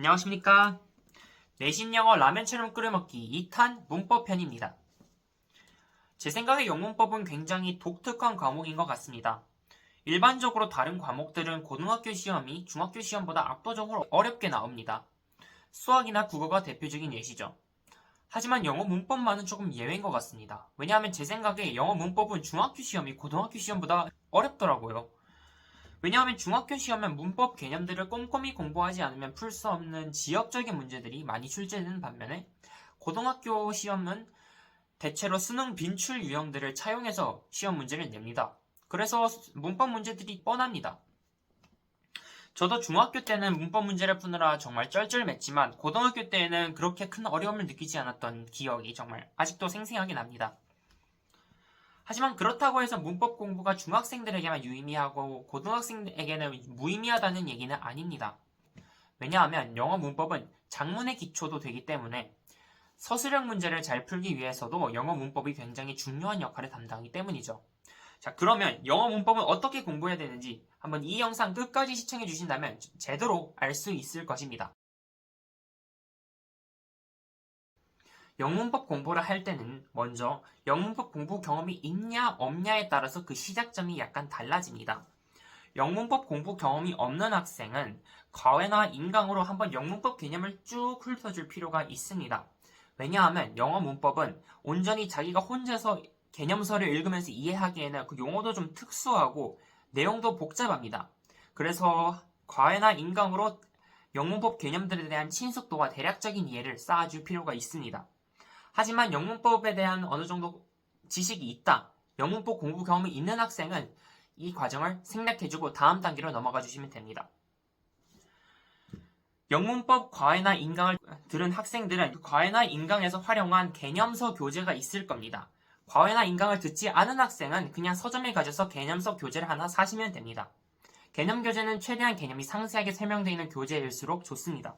안녕하십니까. 내신 영어 라면처럼 끓여먹기 2탄 문법 편입니다. 제 생각에 영문법은 굉장히 독특한 과목인 것 같습니다. 일반적으로 다른 과목들은 고등학교 시험이 중학교 시험보다 압도적으로 어렵게 나옵니다. 수학이나 국어가 대표적인 예시죠. 하지만 영어 문법만은 조금 예외인 것 같습니다. 왜냐하면 제 생각에 영어 문법은 중학교 시험이 고등학교 시험보다 어렵더라고요. 왜냐하면 중학교 시험은 문법 개념들을 꼼꼼히 공부하지 않으면 풀 수 없는 지역적인 문제들이 많이 출제되는 반면에 고등학교 시험은 대체로 수능 빈출 유형들을 차용해서 시험 문제를 냅니다. 그래서 문법 문제들이 뻔합니다. 저도 중학교 때는 문법 문제를 푸느라 정말 쩔쩔맸지만 고등학교 때에는 그렇게 큰 어려움을 느끼지 않았던 기억이 정말 아직도 생생하게 납니다. 하지만 그렇다고 해서 문법 공부가 중학생들에게만 유의미하고 고등학생에게는 무의미하다는 얘기는 아닙니다. 왜냐하면 영어 문법은 작문의 기초도 되기 때문에 서술형 문제를 잘 풀기 위해서도 영어 문법이 굉장히 중요한 역할을 담당하기 때문이죠. 자, 그러면 영어 문법은 어떻게 공부해야 되는지 한번 이 영상 끝까지 시청해 주신다면 제대로 알 수 있을 것입니다. 영문법 공부를 할 때는 먼저 영문법 공부 경험이 있냐 없냐에 따라서 그 시작점이 약간 달라집니다. 영문법 공부 경험이 없는 학생은 과외나 인강으로 한번 영문법 개념을 쭉 훑어줄 필요가 있습니다. 왜냐하면 영어 문법은 온전히 자기가 혼자서 개념서를 읽으면서 이해하기에는 그 용어도 좀 특수하고 내용도 복잡합니다. 그래서 과외나 인강으로 영문법 개념들에 대한 친숙도와 대략적인 이해를 쌓아줄 필요가 있습니다. 하지만 영문법에 대한 어느 정도 지식이 있다, 영문법 공부 경험이 있는 학생은 이 과정을 생략해주고 다음 단계로 넘어가 주시면 됩니다. 영문법 과외나 인강을 들은 학생들은 과외나 인강에서 활용한 개념서 교재가 있을 겁니다. 과외나 인강을 듣지 않은 학생은 그냥 서점에 가셔서 개념서 교재를 하나 사시면 됩니다. 개념 교재는 최대한 개념이 상세하게 설명되어 있는 교재일수록 좋습니다.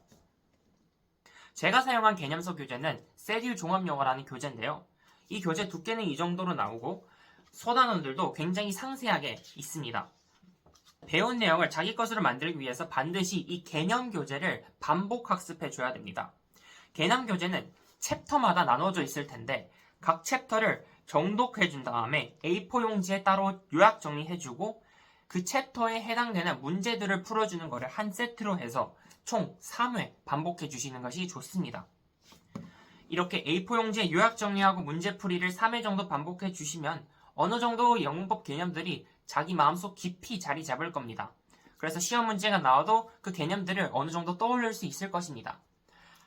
제가 사용한 개념서 교재는 세듀 종합영어라는 교재인데요. 이 교재 두께는 이 정도로 나오고 소단원들도 굉장히 상세하게 있습니다. 배운 내용을 자기 것으로 만들기 위해서 반드시 이 개념 교재를 반복 학습해 줘야 됩니다. 개념 교재는 챕터마다 나눠져 있을 텐데 각 챕터를 정독해 준 다음에 A4 용지에 따로 요약 정리해주고 그 챕터에 해당되는 문제들을 풀어주는 것을 한 세트로 해서 총 3회 반복해 주시는 것이 좋습니다. 이렇게 A4 용지에 요약 정리하고 문제풀이를 3회 정도 반복해 주시면 어느 정도 영문법 개념들이 자기 마음속 깊이 자리 잡을 겁니다. 그래서 시험 문제가 나와도 그 개념들을 어느 정도 떠올릴 수 있을 것입니다.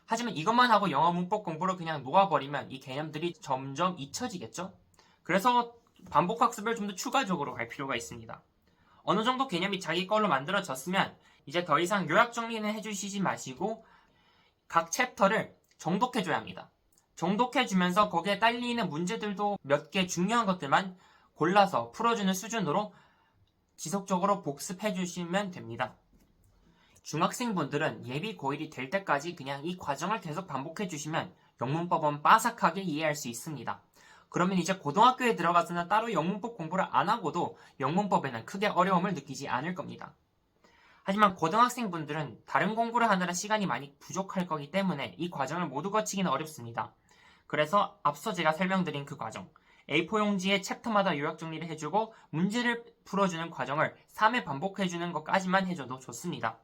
하지만 이것만 하고 영어 문법 공부를 그냥 놓아버리면 이 개념들이 점점 잊혀지겠죠? 그래서 반복 학습을 좀 더 추가적으로 할 필요가 있습니다. 어느 정도 개념이 자기 걸로 만들어졌으면 이제 더 이상 요약 정리는 해주시지 마시고 각 챕터를 정독해줘야 합니다. 정독해주면서 거기에 딸리는 문제들도 몇 개 중요한 것들만 골라서 풀어주는 수준으로 지속적으로 복습해주시면 됩니다. 중학생분들은 예비 고1이 될 때까지 그냥 이 과정을 계속 반복해주시면 영문법은 빠삭하게 이해할 수 있습니다. 그러면 이제 고등학교에 들어가서는 따로 영문법 공부를 안 하고도 영문법에는 크게 어려움을 느끼지 않을 겁니다. 하지만 고등학생분들은 다른 공부를 하느라 시간이 많이 부족할 거기 때문에 이 과정을 모두 거치기는 어렵습니다. 그래서 앞서 제가 설명드린 그 과정, A4 용지에 챕터마다 요약 정리를 해주고 문제를 풀어주는 과정을 3회 반복해주는 것까지만 해줘도 좋습니다.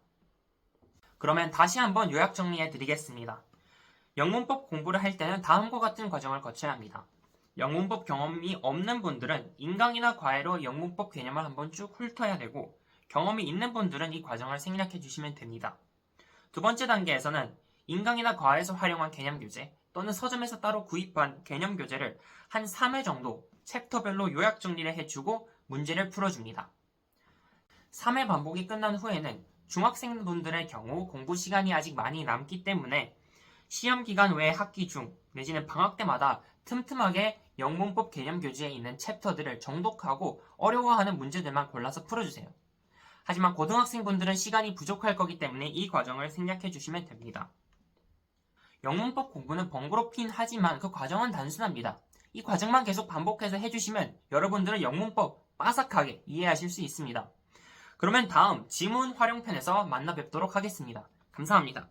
그러면 다시 한번 요약 정리해 드리겠습니다. 영문법 공부를 할 때는 다음과 같은 과정을 거쳐야 합니다. 영문법 경험이 없는 분들은 인강이나 과외로 영문법 개념을 한번 쭉 훑어야 되고 경험이 있는 분들은 이 과정을 생략해 주시면 됩니다. 두 번째 단계에서는 인강이나 과외에서 활용한 개념 교재 또는 서점에서 따로 구입한 개념 교재를 한 3회 정도 챕터별로 요약 정리를 해주고 문제를 풀어줍니다. 3회 반복이 끝난 후에는 중학생분들의 경우 공부 시간이 아직 많이 남기 때문에 시험 기간 외에 학기 중 내지는 방학 때마다 틈틈하게 영문법 개념 교재에 있는 챕터들을 정독하고 어려워하는 문제들만 골라서 풀어주세요. 하지만 고등학생분들은 시간이 부족할 거기 때문에 이 과정을 생략해 주시면 됩니다. 영문법 공부는 번거롭긴 하지만 그 과정은 단순합니다. 이 과정만 계속 반복해서 해주시면 여러분들은 영문법 빠삭하게 이해하실 수 있습니다. 그러면 다음 지문 활용편에서 만나 뵙도록 하겠습니다. 감사합니다.